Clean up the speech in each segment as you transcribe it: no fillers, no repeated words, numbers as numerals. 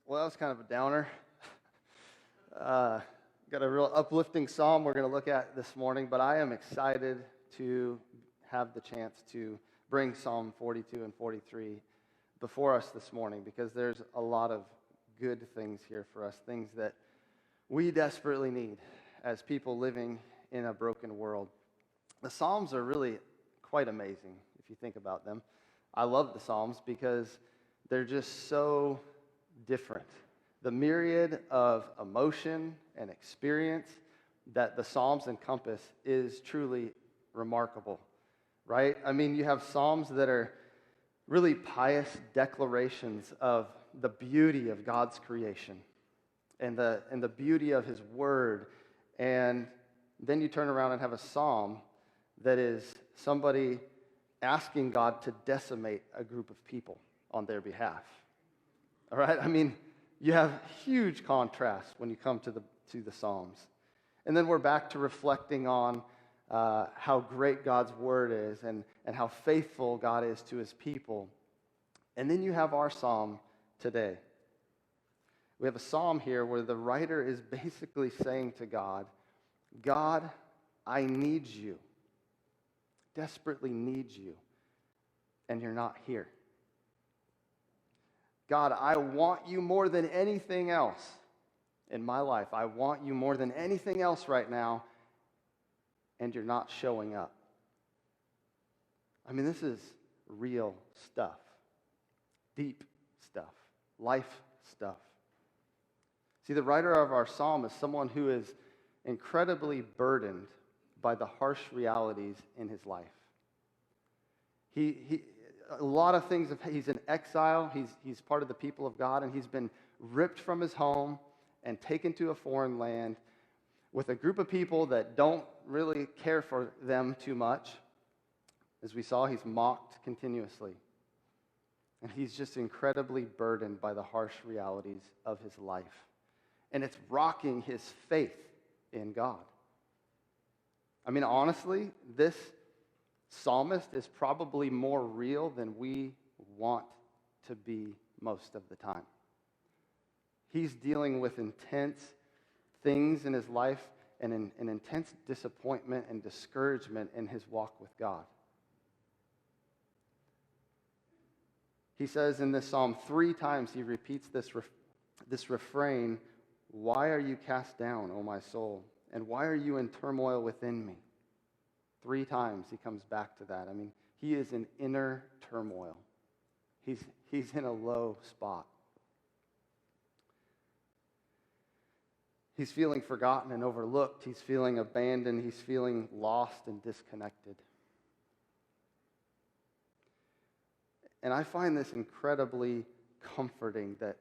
Well, that was kind of a downer. Got a real uplifting psalm we're going to look at this morning, but I am excited to have the chance to bring Psalm 42 and 43 before us this morning because there's a lot of good things here for us, things that we desperately need as people living in a broken world. The Psalms are really quite amazing if you think about them. I love the Psalms because they're just so different. The myriad of emotion and experience that the Psalms encompass is truly remarkable, right? I mean, you have Psalms that are really pious declarations of the beauty of God's creation and the beauty of His Word. And then you turn around and have a Psalm that is somebody asking God to decimate a group of people on their behalf. All right? I mean, you have huge contrast when you come to the Psalms. And then we're back to reflecting on how great God's Word is and how faithful God is to His people. And then you have our Psalm today. We have a Psalm here where the writer is basically saying to God, God, I need you, desperately need you, and you're not here. God, I want you more than anything else in my life. I want you more than anything else right now, and you're not showing up. I mean, this is real stuff, deep stuff, life stuff. See, the writer of our psalm is someone who is incredibly burdened by the harsh realities in his life. A lot of things, he's in exile, he's part of the people of God, and he's been ripped from his home and taken to a foreign land with a group of people that don't really care for them too much. As we saw, he's mocked continuously. And he's just incredibly burdened by the harsh realities of his life. And it's rocking his faith in God. I mean, honestly, this psalmist is probably more real than we want to be most of the time. He's dealing with intense things in his life and an intense disappointment and discouragement in his walk with God. He says in this psalm 3 times, he repeats this refrain, "Why are you cast down, O my soul? And why are you in turmoil within me?" 3 times he comes back to that. I mean, he is in inner turmoil. He's in a low spot. He's feeling forgotten and overlooked. He's feeling abandoned. He's feeling lost and disconnected. And I find this incredibly comforting that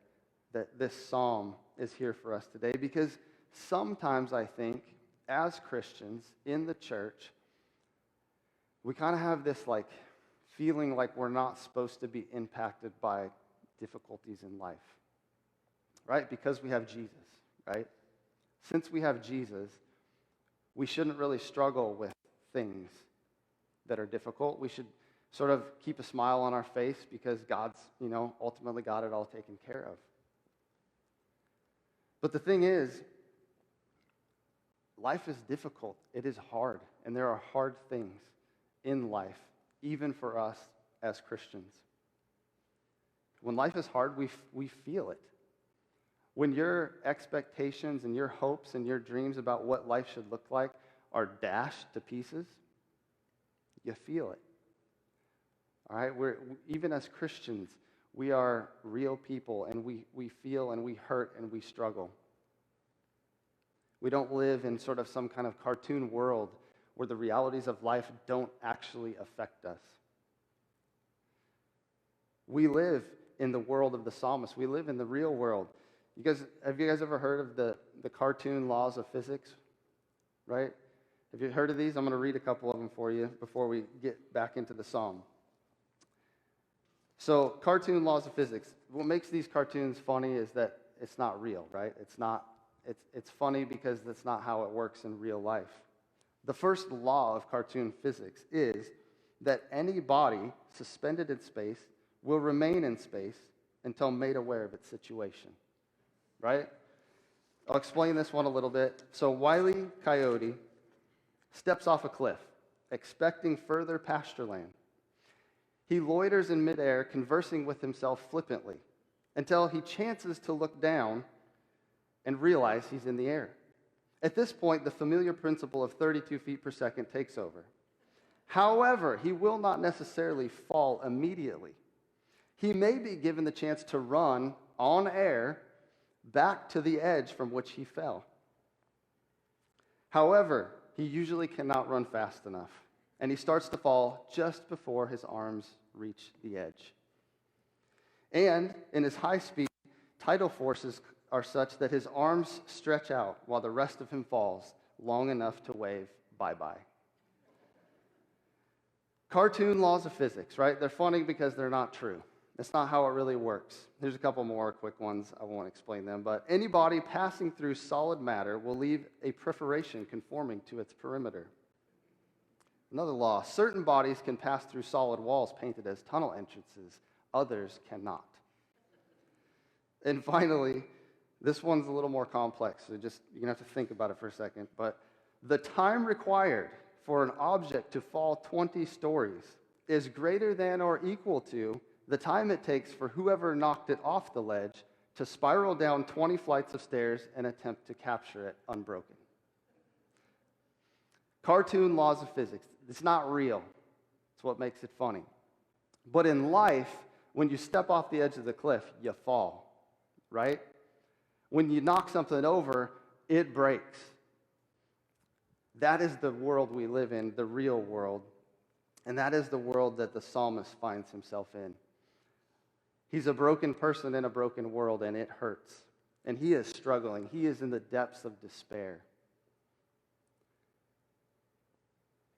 this psalm is here for us today, because sometimes I think as Christians in the church, we kind of have this feeling like we're not supposed to be impacted by difficulties in life, right? Because we have Jesus, right? Since we have Jesus, we shouldn't really struggle with things that are difficult. We should sort of keep a smile on our face because God's, ultimately got it all taken care of. But the thing is, life is difficult. It is hard, and there are hard things in life, even for us as Christians. When life is hard, we feel it. When your expectations and your hopes and your dreams about what life should look like are dashed to pieces, you feel it. All right? Even as Christians, we are real people, and we feel and we hurt and we struggle. We don't live in sort of some kind of cartoon world where the realities of life don't actually affect us. We live in the world of the psalmist. We live in the real world. Have you guys ever heard of the cartoon laws of physics? Right? Have you heard of these? I'm going to read a couple of them for you before we get back into the psalm. So, cartoon laws of physics. What makes these cartoons funny is that it's not real, right? It's funny because that's not how it works in real life. The first law of cartoon physics is that any body suspended in space will remain in space until made aware of its situation. right? I'll explain this one a little bit. So Wile E. Coyote steps off a cliff, expecting further pasture land. He loiters in midair, conversing with himself flippantly, until he chances to look down and realize he's in the air. At this point, the familiar principle of 32 feet per second takes over. However, he will not necessarily fall immediately. He may be given the chance to run on air back to the edge from which he fell. However, he usually cannot run fast enough, and he starts to fall just before his arms reach the edge. And in his high speed, tidal forces are such that his arms stretch out while the rest of him falls long enough to wave bye-bye. Cartoon laws of physics, right? They're funny because they're not true. That's not how it really works. Here's a couple more quick ones. I won't explain them. But any body passing through solid matter will leave a perforation conforming to its perimeter. Another law, certain bodies can pass through solid walls painted as tunnel entrances. Others cannot. And finally, this one's a little more complex, so you're going to have to think about it for a second. But the time required for an object to fall 20 stories is greater than or equal to the time it takes for whoever knocked it off the ledge to spiral down 20 flights of stairs and attempt to capture it unbroken. Cartoon laws of physics. It's not real. It's what makes it funny. But in life, when you step off the edge of the cliff, you fall, right? When you knock something over, it breaks. That is the world we live in, the real world. And that is the world that the psalmist finds himself in. He's a broken person in a broken world, and it hurts. And he is struggling. He is in the depths of despair.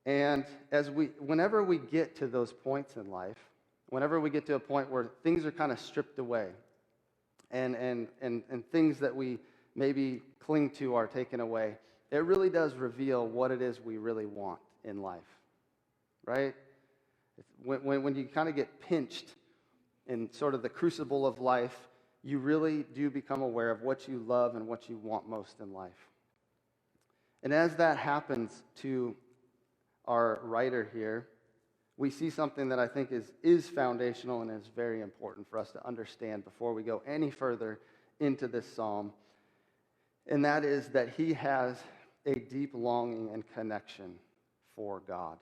And whenever we get to those points in life, whenever we get to a point where things are kind of stripped away, and things that we maybe cling to are taken away, it really does reveal what it is we really want in life, right? When you kind of get pinched in sort of the crucible of life, you really do become aware of what you love and what you want most in life. And as that happens to our writer here, we see something that I think is foundational and is very important for us to understand before we go any further into this psalm. And that is that he has a deep longing and connection for God.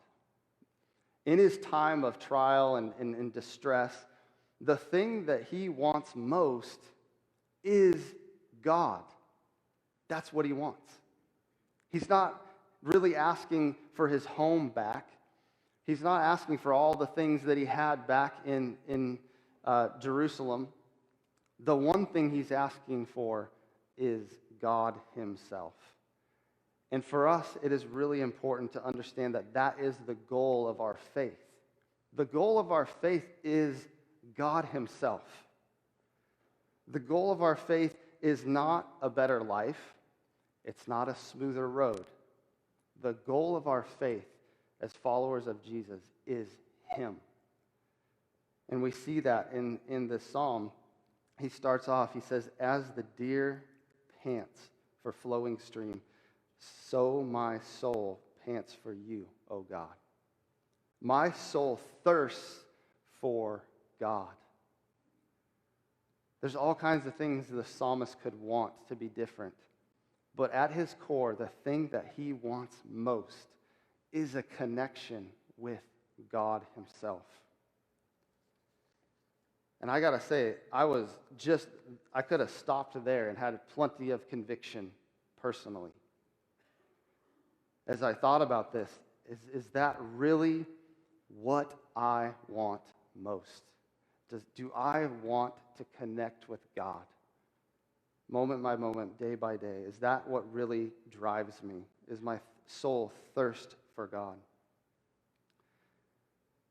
In his time of trial and distress, the thing that he wants most is God. That's what he wants. He's not really asking for his home back. He's not asking for all the things that he had back in Jerusalem. The one thing he's asking for is God himself. And for us, it is really important to understand that that is the goal of our faith. The goal of our faith is God himself. The goal of our faith is not a better life. It's not a smoother road. The goal of our faith as followers of Jesus is him. And we see that in this psalm. He starts off, he says, "As the deer pants for flowing stream, so my soul pants for you, O God." My soul thirsts for God. There's all kinds of things the psalmist could want to be different. But at his core, the thing that he wants most is a connection with God himself. And I got to say, I could have stopped there and had plenty of conviction personally. As I thought about this, is that really what I want most? Do I want to connect with God? Moment by moment, day by day. Is that what really drives me? Is my soul thirst for God?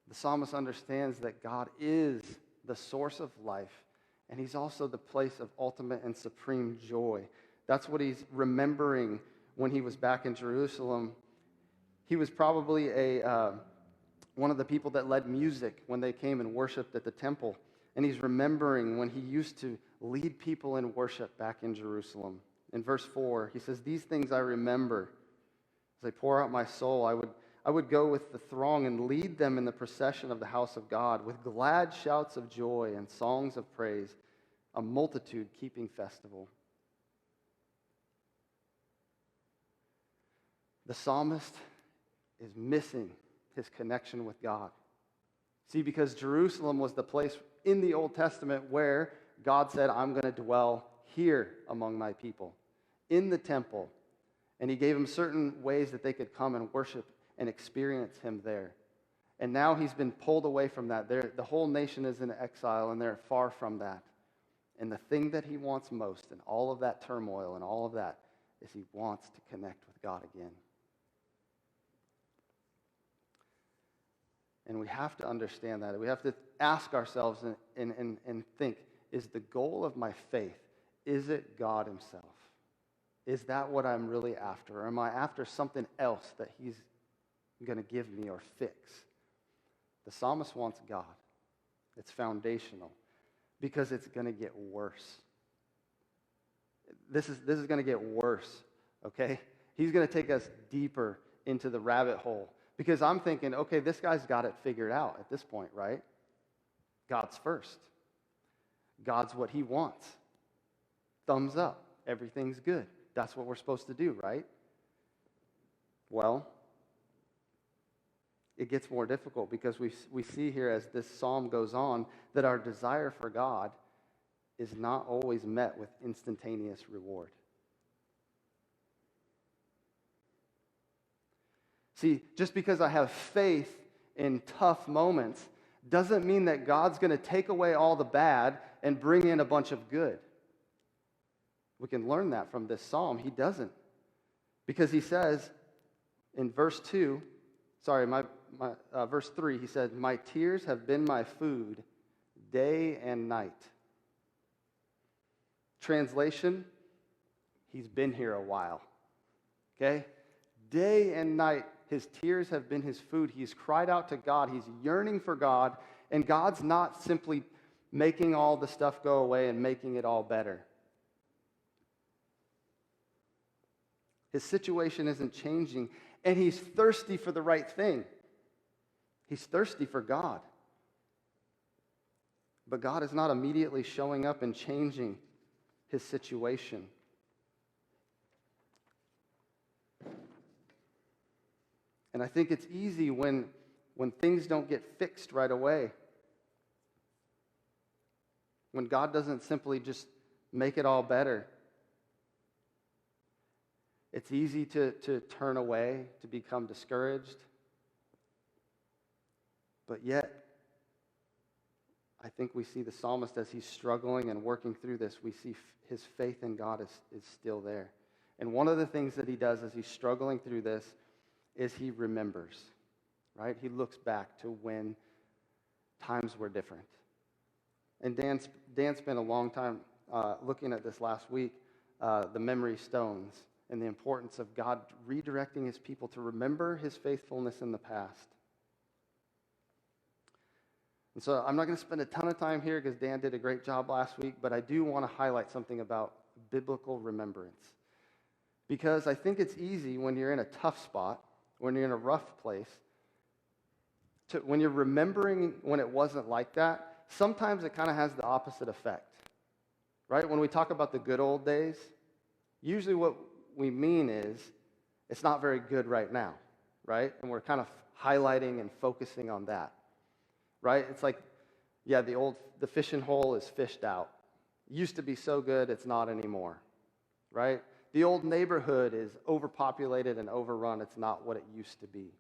The psalmist understands that God is the source of life, and he's also the place of ultimate and supreme joy. That's what he's remembering when he was back in Jerusalem. He was probably one of the people that led music when they came and worshiped at the temple. And he's remembering when he used to lead people in worship back in Jerusalem. In verse 4, he says, "These things I remember. As I pour out my soul, I would go with the throng and lead them in the procession of the house of God with glad shouts of joy and songs of praise, a multitude keeping festival." The psalmist is missing his connection with God. See, because Jerusalem was the place in the Old Testament where God said, "I'm going to dwell here among my people," in the temple. And he gave them certain ways that they could come and worship and experience him there. And now he's been pulled away from that. The whole nation is in exile, and they're far from that. And the thing that he wants most in all of that turmoil and all of that is he wants to connect with God again. And we have to understand that. We have to ask ourselves and think, is the goal of my faith, is it God himself? Is that what I'm really after? Or am I after something else that he's going to give me or fix? The psalmist wants God. It's foundational because it's going to get worse. This is going to get worse, okay? He's going to take us deeper into the rabbit hole because I'm thinking, okay, this guy's got it figured out at this point, right? God's first. God's what he wants. Thumbs up. Everything's good. That's what we're supposed to do, right? Well, it gets more difficult because we see here as this psalm goes on that our desire for God is not always met with instantaneous reward. See, just because I have faith in tough moments doesn't mean that God's going to take away all the bad and bring in a bunch of good. We can learn that from this psalm. He doesn't. Because he says in verse 3, he said, "My tears have been my food day and night." Translation, he's been here a while. Okay? Day and night, his tears have been his food. He's cried out to God. He's yearning for God. And God's not simply making all the stuff go away and making it all better. His situation isn't changing, and he's thirsty for the right thing. He's thirsty for God. But God is not immediately showing up and changing his situation. And I think it's easy when things don't get fixed right away. When God doesn't simply just make it all better. It's easy to turn away, to become discouraged. But yet, I think we see the psalmist as he's struggling and working through this, we see his faith in God is still there. And one of the things that he does as he's struggling through this is he remembers, right? He looks back to when times were different. And Dan spent a long time looking at this last week, the memory stones, and the importance of God redirecting his people to remember his faithfulness in the past. And so I'm not going to spend a ton of time here because Dan did a great job last week, but I do want to highlight something about biblical remembrance. Because I think it's easy when you're in a tough spot, when you're in a rough place, when you're remembering when it wasn't like that, sometimes it kind of has the opposite effect. Right? When we talk about the good old days, usually what we mean is it's not very good right now, right? And we're kind of highlighting and focusing on that, right? It's like, yeah, the fishing hole is fished out. Used to be so good, it's not anymore, right? The old neighborhood is overpopulated and overrun. It's not what it used to be.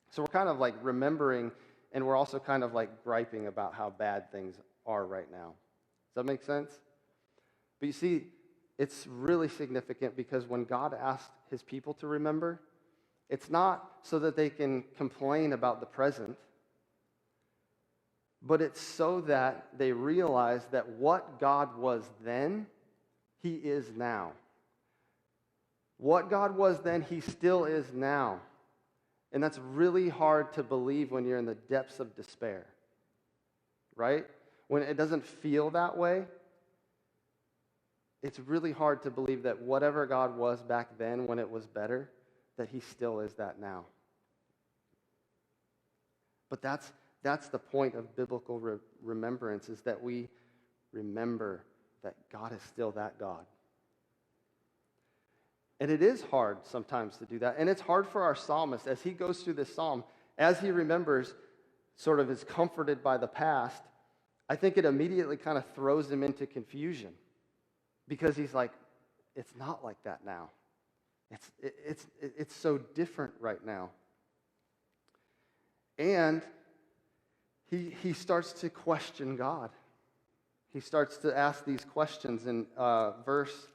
So we're kind of like remembering, and we're also kind of like griping about how bad things are right now. Does that make sense? But you see, it's really significant because when God asked his people to remember, it's not so that they can complain about the present, but it's so that they realize that what God was then, he is now. What God was then, he still is now. And that's really hard to believe when you're in the depths of despair, right? When it doesn't feel that way. it's really hard to believe that whatever God was back then when it was better, that he still is that now. But that's the point of biblical remembrance, is that we remember that God is still that God. And it is hard sometimes to do that. And it's hard for our psalmist as he goes through this psalm, as he remembers, sort of is comforted by the past. I think it immediately kind of throws him into confusion because he's like, it's not like that now. It's so different right now. And he starts to question God. He starts to ask these questions. In verse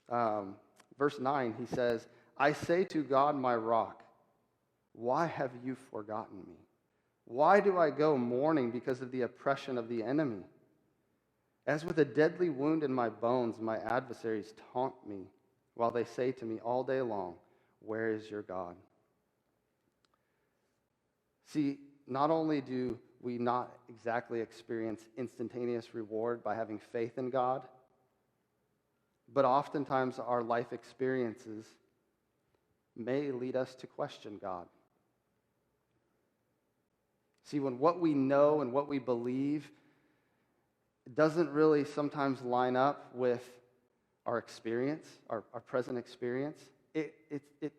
9, he says, I say to God, my rock, why have you forgotten me? Why do I go mourning because of the oppression of the enemy? As with a deadly wound in my bones, my adversaries taunt me, while they say to me all day long, where is your God? See, not only do we not exactly experience instantaneous reward by having faith in God, but oftentimes our life experiences may lead us to question God. See, when what we know and what we believe doesn't really sometimes line up with our experience, our present experience, it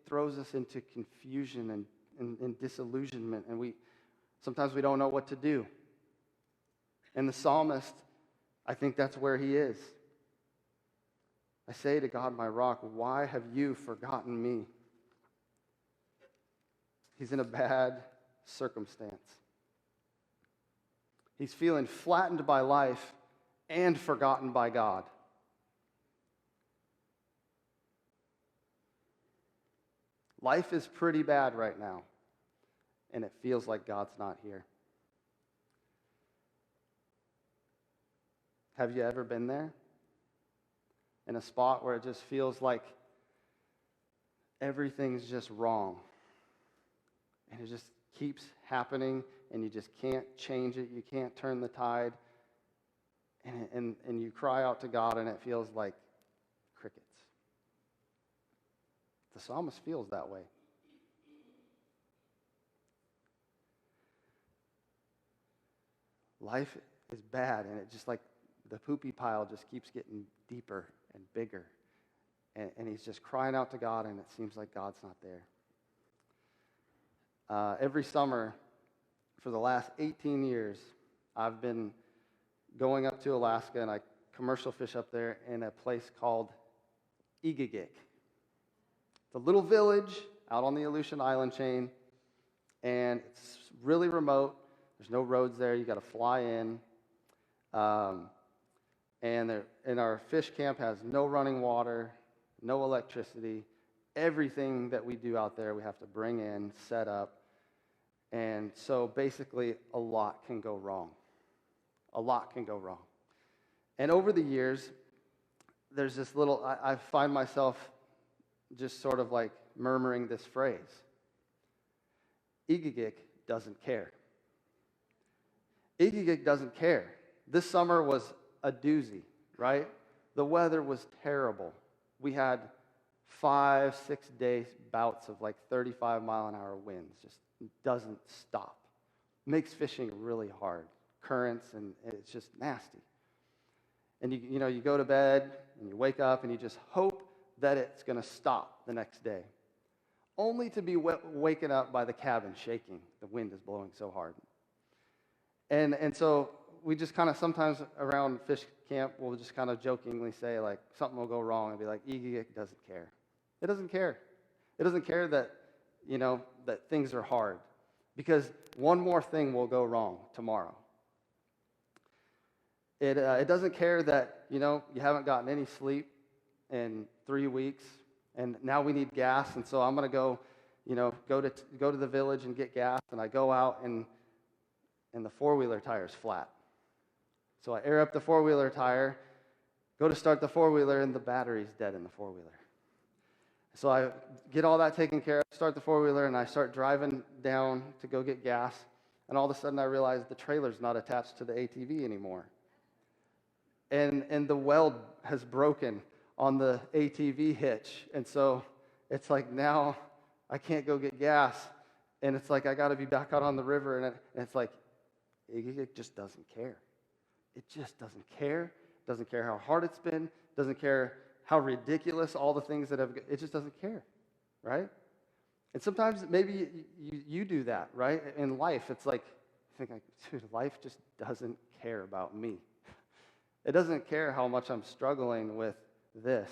throws us into confusion and disillusionment, and sometimes we don't know what to do. And the psalmist, I think that's where he is. I say to God, my rock, why have you forgotten me? He's in a bad circumstance. He's feeling flattened by life and forgotten by God. Life is pretty bad right now, and it feels like God's not here. Have you ever been there? In a spot where it just feels like everything's just wrong. And it just keeps happening, and you just can't change it. You can't turn the tide. And you cry out to God, and it feels like crickets. The psalmist feels that way. Life is bad, and it just like the poopy pile just keeps getting deeper and bigger. And he's just crying out to God, and it seems like God's not there. Every summer for the last 18 years, I've been going up to Alaska, and I commercial fish up there in a place called Egegik. It's a little village out on the Aleutian Island chain, and it's really remote. There's no roads there. You got to fly in. And our fish camp has no running water, no electricity. Everything that we do out there, we have to bring in, set up. And so basically, a lot can go wrong. A lot can go wrong. And over the years, there's this little, I find myself just sort of like murmuring this phrase. Egegik doesn't care. Egegik doesn't care. This summer was a doozy, right? The weather was terrible. We had 5-6 days bouts of like 35-mile-an-hour winds. Just doesn't stop. Makes fishing really hard. Currents, and it's just nasty. And you go to bed and you wake up and you just hope that it's going to stop the next day, only to be waken up by the cabin shaking. The wind is blowing so hard. And so we just kind of sometimes around fish camp, we'll just kind of jokingly say, like, something will go wrong and be like, Egegik doesn't care. It doesn't care. It doesn't care that, that things are hard, because one more thing will go wrong tomorrow. It doesn't care that, you haven't gotten any sleep in 3 weeks, and now we need gas, and so I'm going to go, go to the village and get gas, and I go out, and the four-wheeler tire's flat. So I air up the four-wheeler tire, go to start the four-wheeler, and the battery's dead in the four-wheeler. So I get all that taken care of, start the four-wheeler, and I start driving down to go get gas, and all of a sudden I realize the trailer's not attached to the ATV anymore. and the weld has broken on the ATV hitch. And so it's like now I can't go get gas. And it's like I got to be back out on the river. And it's like it just doesn't care. It just doesn't care. Doesn't care how hard it's been. Doesn't care how ridiculous all the things that have. It just doesn't care, right? And sometimes maybe you do that, right? In life, it's like, I think, like, dude, life just doesn't care about me. It doesn't care how much I'm struggling with this.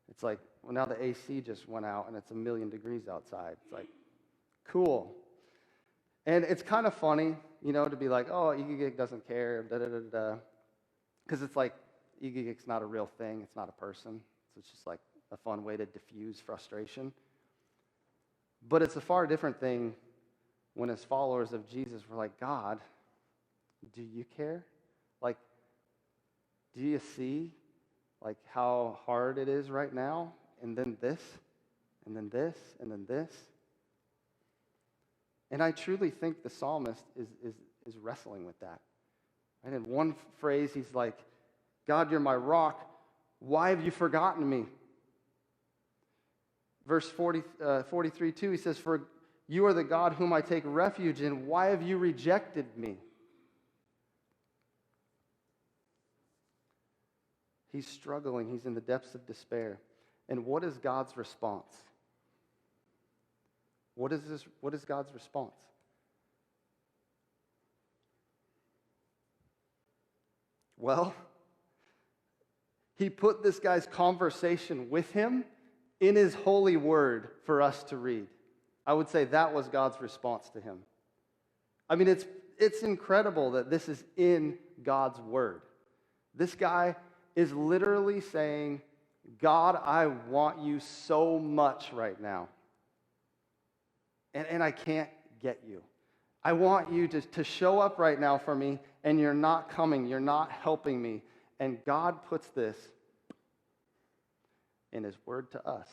It's like, well, now the AC just went out and it's 1,000,000 degrees outside. It's like, cool. And it's kind of funny, to be like, oh, EGGIG doesn't care, da-da-da-da. Because it's like, EGGIG's not a real thing. It's not a person. So it's just like a fun way to diffuse frustration. But it's a far different thing when as followers of Jesus, we're like, God, do you care? Like, do you see, like, how hard it is right now? And then this, and then this, and then this. And I truly think the psalmist is wrestling with that. And in one phrase, he's like, God, you're my rock. Why have you forgotten me? Verse 43, 2, he says, for you are the God whom I take refuge in. Why have you rejected me? He's struggling. He's in the depths of despair. And what is God's response? What is God's response? Well, he put this guy's conversation with him in his holy word for us to read. I would say that was God's response to him. I mean, it's incredible that this is in God's word. This guy is literally saying, God, I want you so much right now. And I can't get you. I want you to show up right now for me, and you're not coming. You're not helping me. And God puts this in his word to us.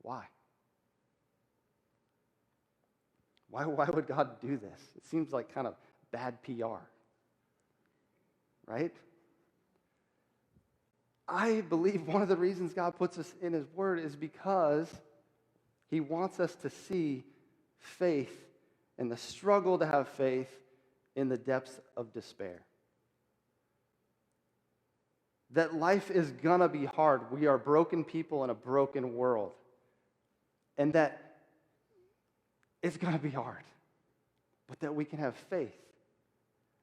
Why? Why would God do this? It seems like kind of bad PR, right? I believe one of the reasons God puts us in his word is because he wants us to see faith and the struggle to have faith in the depths of despair. That life is gonna be hard. We are broken people in a broken world. And that it's gonna be hard. But that we can have faith.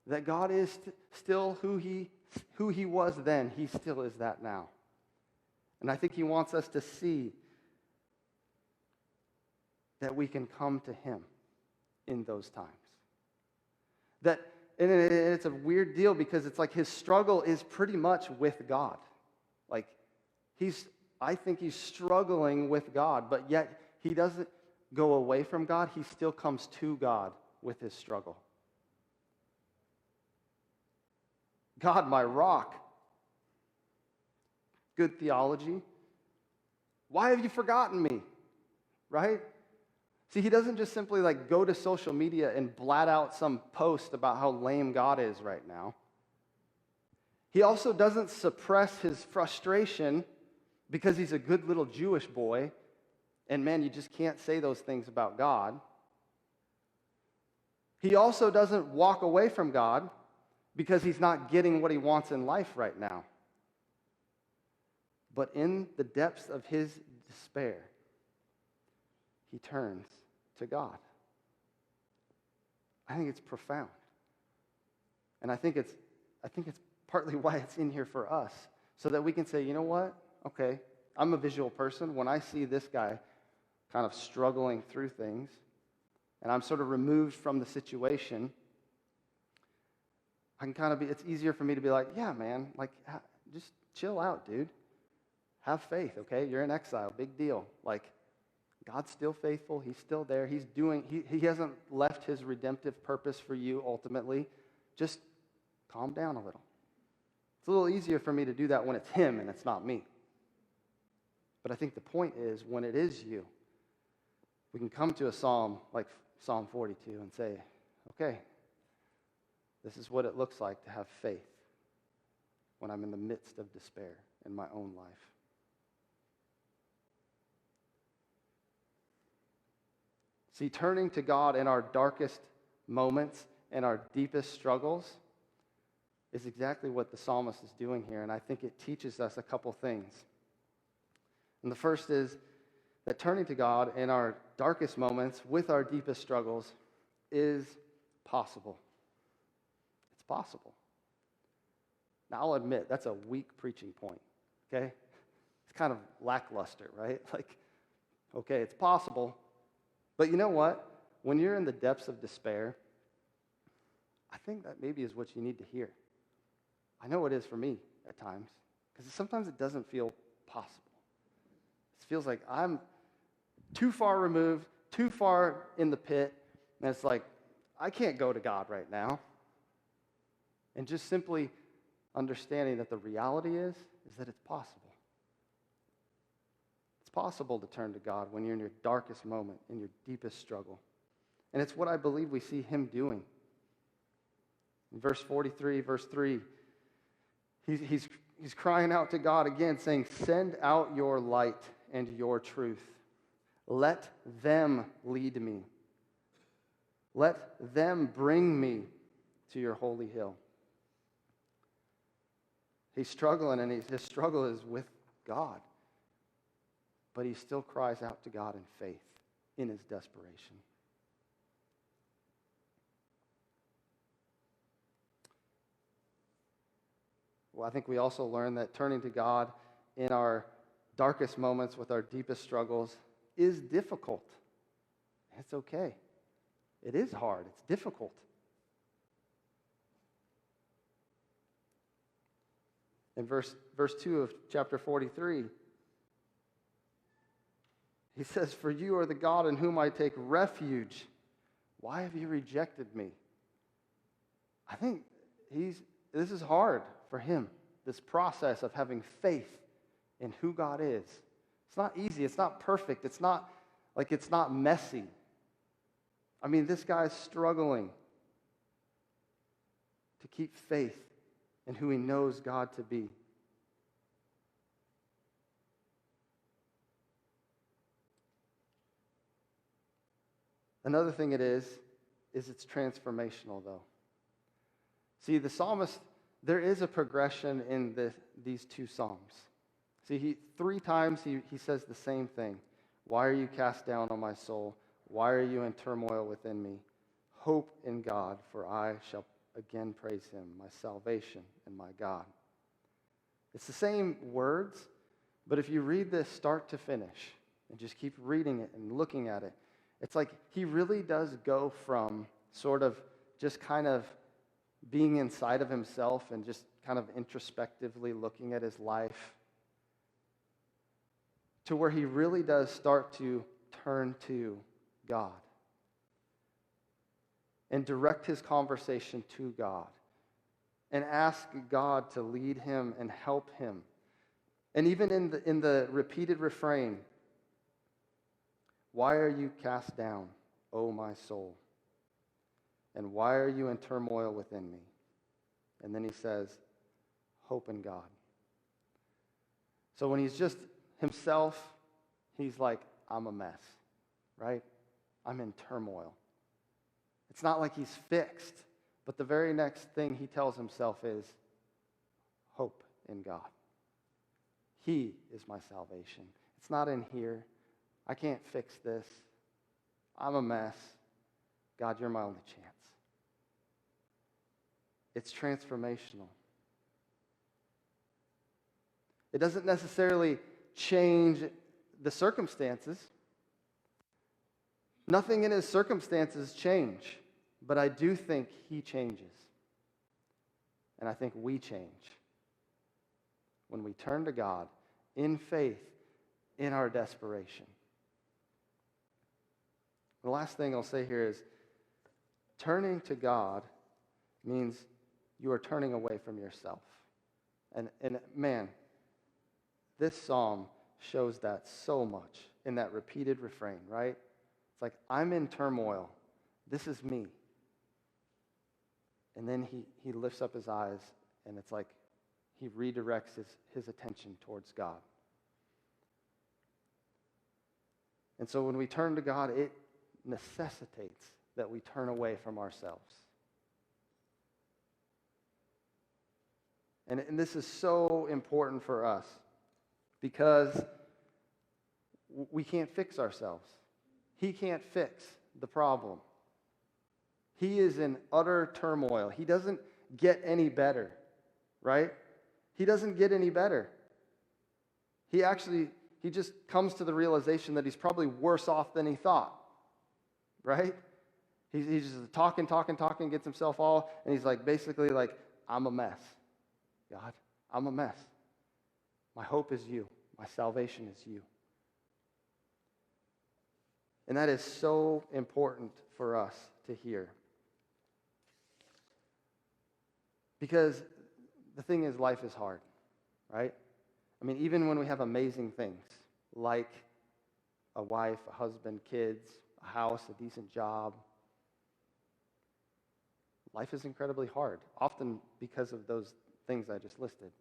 That God is still who he was then. He still is that now. And I think he wants us to see that we can come to him in those times. And it's a weird deal because it's like his struggle is pretty much with God. Like, I think he's struggling with God, but yet he doesn't go away from God. He still comes to God with his struggle. God, my rock. Good theology. Why have you forgotten me? Right? See, he doesn't just simply like go to social media and blat out some post about how lame God is right now. He also doesn't suppress his frustration because he's a good little Jewish boy, and man, you just can't say those things about God. He also doesn't walk away from God because he's not getting what he wants in life right now. But in the depths of his despair, he turns to God. I think it's profound. And I think it's partly why it's in here for us, so that we can say, you know what? Okay, I'm a visual person. When I see this guy kind of struggling through things, and I'm sort of removed from the situation, I can kind of be, it's easier for me to be like, yeah, man, like, just chill out, dude. Have faith, okay? You're in exile, big deal. Like, God's still faithful. He's still there. He hasn't left his redemptive purpose for you ultimately. Just calm down a little. It's a little easier for me to do that when it's him and it's not me. But I think the point is, when it is you, we can come to a psalm like Psalm 42 and say, okay, this is what it looks like to have faith. when I'm in the midst of despair in my own life. See, turning to God in our darkest moments and our deepest struggles is exactly what the psalmist is doing here, and I think it teaches us a couple things. And the first is that turning to God in our darkest moments with our deepest struggles is possible. It's possible. Now, I'll admit, that's a weak preaching point, okay? It's kind of lackluster, right? Like, okay, it's possible. But you know what? When you're in the depths of despair, I think that maybe is what you need to hear. I know it is for me at times, because sometimes it doesn't feel possible. It feels like I'm too far removed, too far in the pit, and it's like, I can't go to God right now. And just simply understanding that the reality is that it's possible. It's possible to turn to God when you're in your darkest moment, in your deepest struggle. And it's what I believe we see him doing. In verse 43, verse 3, he's crying out to God again, saying, "Send out your light and your truth. Let them lead me. Let them bring me to your holy hill." He's struggling, and his struggle is with God. But he still cries out to God in faith, in his desperation. Well, I think we also learn that turning to God in our darkest moments with our deepest struggles is difficult. It's okay. It is hard. It's difficult. In verse 2 of chapter 43, he says, "For you are the God in whom I take refuge. Why have you rejected me?" I think this is hard for him, this process of having faith in who God is. It's not easy. It's not perfect. It's not messy. I mean, this guy's struggling to keep faith in who he knows God to be. Another thing it is it's transformational, though. See, the psalmist, there is a progression in these two psalms. See, 3 times he says the same thing. "Why are you cast down, O my soul? Why are you in turmoil within me? Hope in God, for I shall again praise him, my salvation and my God." It's the same words, but if you read this start to finish and just keep reading it and looking at it, it's like he really does go from sort of just kind of being inside of himself and just kind of introspectively looking at his life to where he really does start to turn to God and direct his conversation to God and ask God to lead him and help him. And even in the repeated refrain, "Why are you cast down, O my soul? And why are you in turmoil within me?" And then he says, "Hope in God." So when he's just himself, he's like, "I'm a mess," right? "I'm in turmoil." It's not like he's fixed, but the very next thing he tells himself is, "Hope in God. He is my salvation. It's not in here. I can't fix this. I'm a mess. God, you're my only chance." It's transformational. It doesn't necessarily change the circumstances. Nothing in his circumstances change, but I do think he changes. And I think we change when we turn to God in faith in our desperation. The last thing I'll say here is turning to God means you are turning away from yourself. And man, this psalm shows that so much in that repeated refrain, right? It's like, I'm in turmoil. This is me. And then he lifts up his eyes, and it's like he redirects his attention towards God. And so when we turn to God, it necessitates that we turn away from ourselves. And this is so important for us because we can't fix ourselves. He can't fix the problem. He is in utter turmoil. He doesn't get any better, right? He doesn't get any better. He just comes to the realization that he's probably worse off than he thought, right? He's just talking, gets himself all, and he's like, basically like, I'm a mess. God, I'm a mess. My hope is you. My salvation is you. And that is so important for us to hear. Because the thing is, life is hard, right? I mean, even when we have amazing things, like a wife, a husband, kids, a house, a decent job, life is incredibly hard, often because of those things I just listed.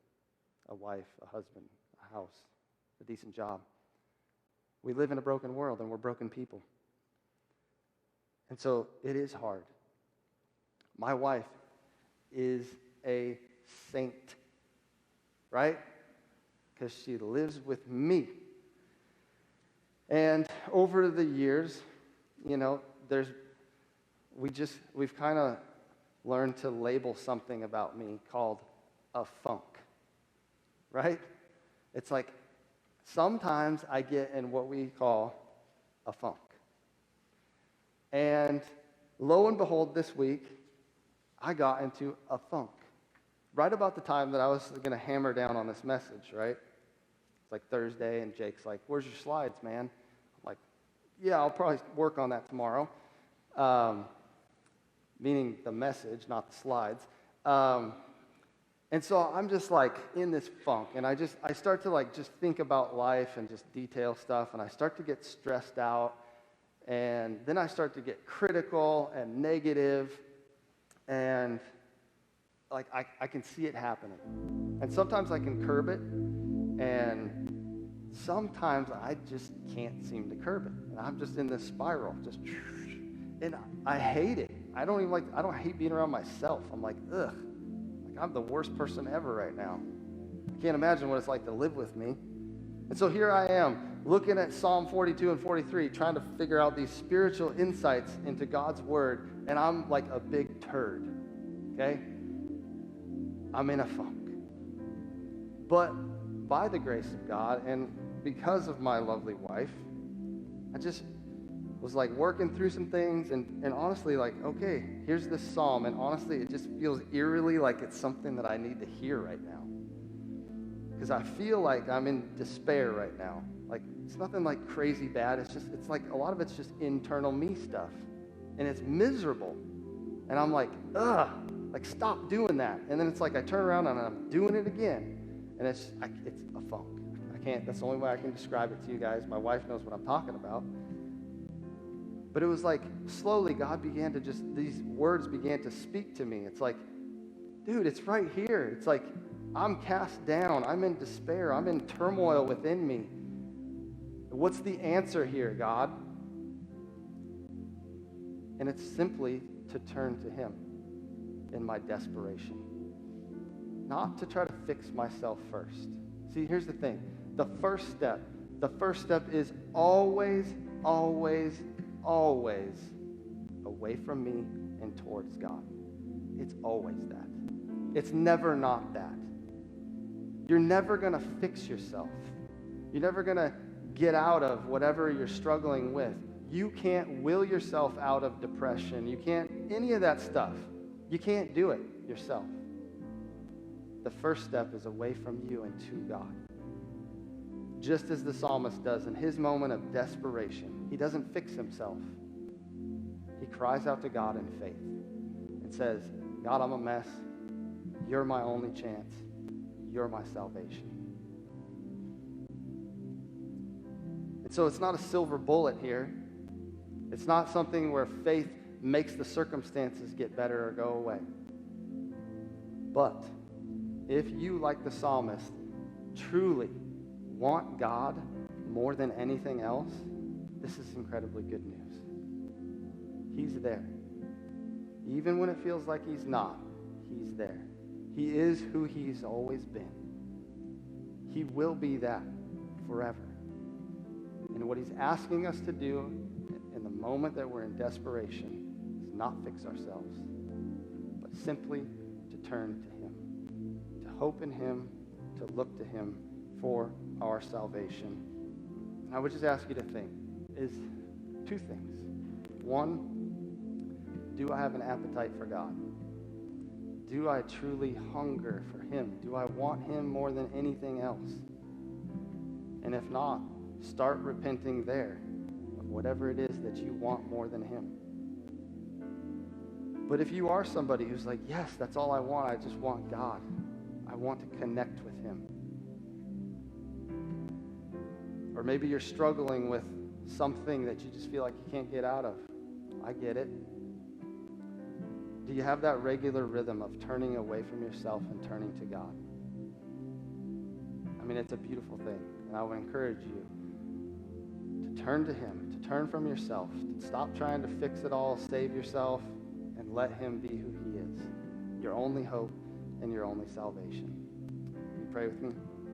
A wife, a husband, a house, a decent job. We live in a broken world, and we're broken people. And so it is hard. My wife is a saint, right? Because she lives with me. And over the years, we've kind of learned to label something about me called a funk, right? It's like sometimes I get in what we call a funk. And lo and behold, this week, I got into a funk. Right about the time that I was going to hammer down on this message, right? It's like Thursday, and Jake's like, "Where's your slides, man?" I'm like, "Yeah, I'll probably work on that tomorrow." Meaning the message, not the slides. And so I'm just like in this funk, and I start to like just think about life and just detail stuff, and I start to get stressed out, and then I start to get critical and negative, and like I can see it happening. And sometimes I can curb it, and sometimes I just can't seem to curb it. And I'm just in this spiral, and I hate it. I don't hate being around myself. I'm like, ugh. I'm the worst person ever right now. I can't imagine what it's like to live with me. And so here I am, looking at Psalm 42 and 43, trying to figure out these spiritual insights into God's word, and I'm like a big turd, okay? I'm in a funk. But by the grace of God, and because of my lovely wife, I just was like working through some things, and honestly, like, okay, here's this psalm, and honestly, it just feels eerily like it's something that I need to hear right now. Because I feel like I'm in despair right now. Like, it's nothing like crazy bad, it's like a lot of it's just internal me stuff. And it's miserable. And I'm like, ugh, like stop doing that. And then it's like I turn around and I'm doing it again. And it's a funk. That's the only way I can describe it to you guys. My wife knows what I'm talking about. But it was like slowly God began to these words began to speak to me. It's like, dude, it's right here. It's like I'm cast down. I'm in despair. I'm in turmoil within me. What's the answer here, God? And it's simply to turn to Him in my desperation. Not to try to fix myself first. See, here's the thing. The first step is always, always, always away from me and towards God. It's always that. It's never not that. You're never going to fix yourself. You're never going to get out of whatever you're struggling with. You can't will yourself out of depression. You can't, any of that stuff. You can't do it yourself. The first step is away from you and to God. Just as the psalmist does in his moment of desperation. He doesn't fix himself. He cries out to God in faith and says, God, I'm a mess. You're my only chance. You're my salvation. And so it's not a silver bullet here. It's not something where faith makes the circumstances get better or go away. But if you, like the psalmist, truly want God more than anything else, this is incredibly good news. He's there. Even when it feels like he's not, he's there. He is who he's always been. He will be that forever. And what he's asking us to do in the moment that we're in desperation is not fix ourselves, but simply to turn to him, to hope in him, to look to him for our salvation. And I would just ask you to think, is two things. One, do I have an appetite for God? Do I truly hunger for him? Do I want him more than anything else? And if not, start repenting there of whatever it is that you want more than him. But if you are somebody who's like, yes, that's all I want. I just want God. I want to connect with him. Or maybe you're struggling with something that you just feel like you can't get out of. I get it. Do you have that regular rhythm of turning away from yourself and turning to God? I mean, it's a beautiful thing. And I would encourage you to turn to him, to turn from yourself, to stop trying to fix it all, save yourself, and let him be who he is, your only hope and your only salvation. Will you pray with me?